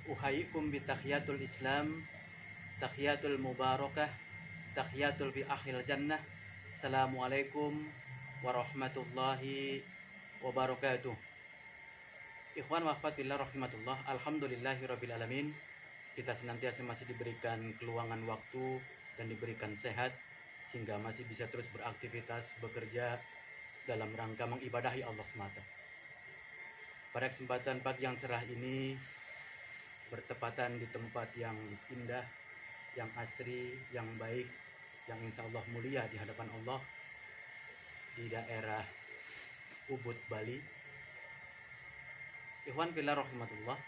Uhayyikum bi tahiyatul Islam, tahiyatul mubarakah, tahiyatul fi akhil jannah. Assalamualaikum warahmatullahi wabarakatuh. Ikhwan wa akhwatillah rahimatullah. Alhamdulillahirabbil alamin. Kita senantiasa masih diberikan keluangan waktu dan diberikan sehat sehingga masih bisa terus beraktivitas, bekerja dalam rangka mengibadahi Allah semata. Pada kesempatan pagi yang cerah ini, bertepatan di tempat yang indah, yang asri, yang baik, yang insya Allah mulia di hadapan Allah, di daerah Ubud, Bali. Ikhwan fillah rahimatullah,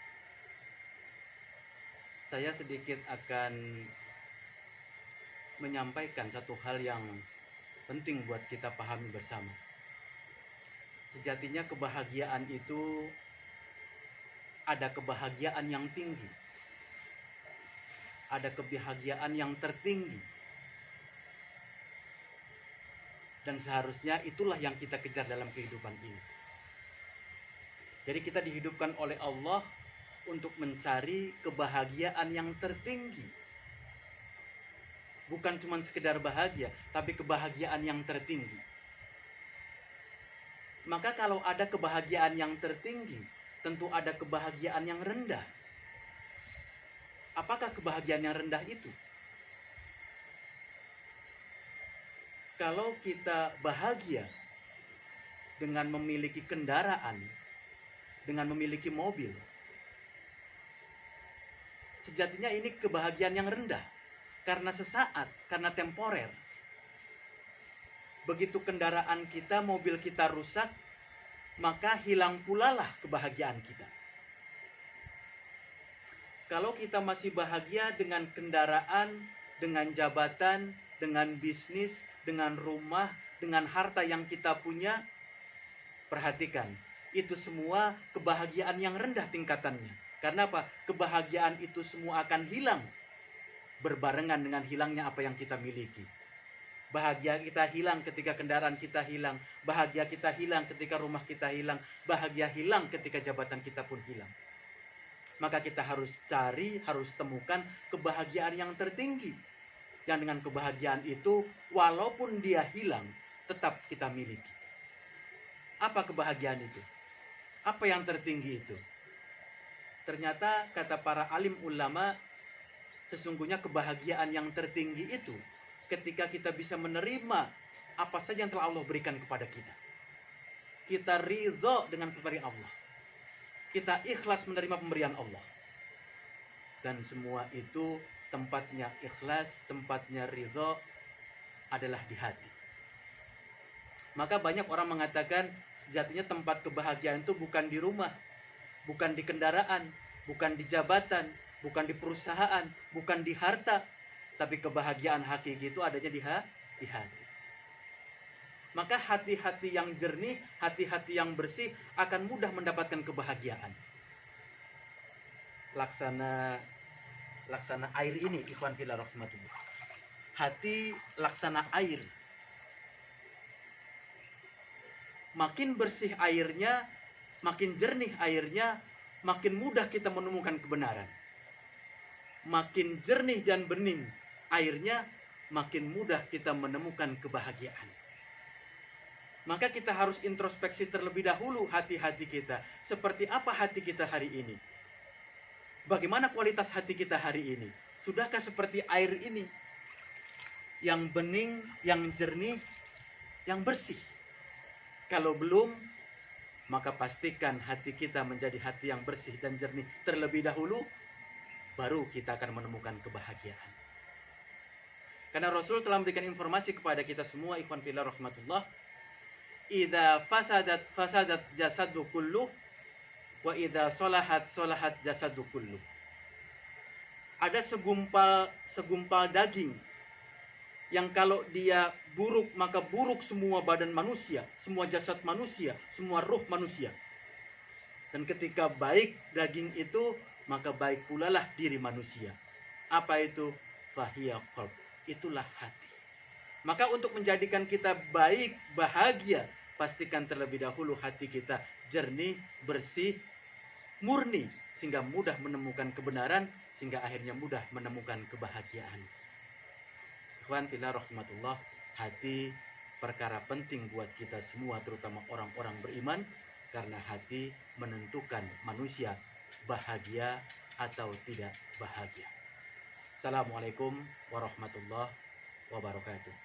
saya sedikit akan menyampaikan satu hal yang penting buat kita pahami bersama. Sejatinya kebahagiaan itu ada kebahagiaan yang tinggi, ada kebahagiaan yang tertinggi, dan seharusnya itulah yang kita kejar dalam kehidupan ini. Jadi kita dihidupkan oleh Allah untuk mencari kebahagiaan yang tertinggi, bukan cuma sekedar bahagia, tapi kebahagiaan yang tertinggi. Maka kalau ada kebahagiaan yang tertinggi, tentu ada kebahagiaan yang rendah. Apakah kebahagiaan yang rendah itu? Kalau kita bahagia dengan memiliki kendaraan, dengan memiliki mobil, sejatinya ini kebahagiaan yang rendah. Karena sesaat, karena temporer. Begitu kendaraan kita, mobil kita rusak, maka hilang pula lah kebahagiaan kita. Kalau kita masih bahagia dengan kendaraan, dengan jabatan, dengan bisnis, dengan rumah, dengan harta yang kita punya, perhatikan, itu semua kebahagiaan yang rendah tingkatannya. Karena apa? Kebahagiaan itu semua akan hilang berbarengan dengan hilangnya apa yang kita miliki. Bahagia kita hilang ketika kendaraan kita hilang, bahagia kita hilang ketika rumah kita hilang, bahagia hilang ketika jabatan kita pun hilang. Maka kita harus cari, harus temukan kebahagiaan yang tertinggi. Yang dengan kebahagiaan itu, walaupun dia hilang, tetap kita miliki. Apa kebahagiaan itu? Apa yang tertinggi itu? Ternyata kata para alim ulama, sesungguhnya kebahagiaan yang tertinggi itu ketika kita bisa menerima apa saja yang telah Allah berikan kepada kita. Kita ridho dengan pemberian Allah. Kita ikhlas menerima pemberian Allah. Dan semua itu tempatnya ikhlas, tempatnya ridho adalah di hati. Maka banyak orang mengatakan sejatinya tempat kebahagiaan itu bukan di rumah, bukan di kendaraan, bukan di jabatan, bukan di perusahaan, bukan di harta, tapi kebahagiaan hakiki itu adanya di hati. Maka hati-hati yang jernih, hati-hati yang bersih akan mudah mendapatkan kebahagiaan. Laksana air ini, ikhwan fillah rahmatullah. Hati laksana air. Makin bersih airnya, makin jernih airnya, makin mudah kita menemukan kebenaran. Makin jernih dan bening airnya, makin mudah kita menemukan kebahagiaan. Maka kita harus introspeksi terlebih dahulu hati-hati kita. Seperti apa hati kita hari ini? Bagaimana kualitas hati kita hari ini? Sudahkah seperti air ini? Yang bening, yang jernih, yang bersih. Kalau belum, maka pastikan hati kita menjadi hati yang bersih dan jernih terlebih dahulu, baru kita akan menemukan kebahagiaan. Karena Rasul telah memberikan informasi kepada kita semua, ikhwan fillah rahmatullah, idza fasadat jasadu kulluh wa idza salahat jasadu kulluh. Ada segumpal daging yang kalau dia buruk, maka buruk semua badan manusia, semua jasad manusia, semua ruh manusia. Dan ketika baik daging itu, maka baik pula lah diri manusia. Apa itu? Fahiya qalb. Itulah hati. Maka untuk menjadikan kita baik, bahagia, pastikan terlebih dahulu hati kita jernih, bersih, murni, sehingga mudah menemukan kebenaran, sehingga akhirnya mudah menemukan kebahagiaan. Ikhwan fillah rahmatullah, hati perkara penting buat kita semua, terutama orang-orang beriman, karena hati menentukan manusia bahagia atau tidak bahagia. Assalamualaikum warahmatullahi wabarakatuh.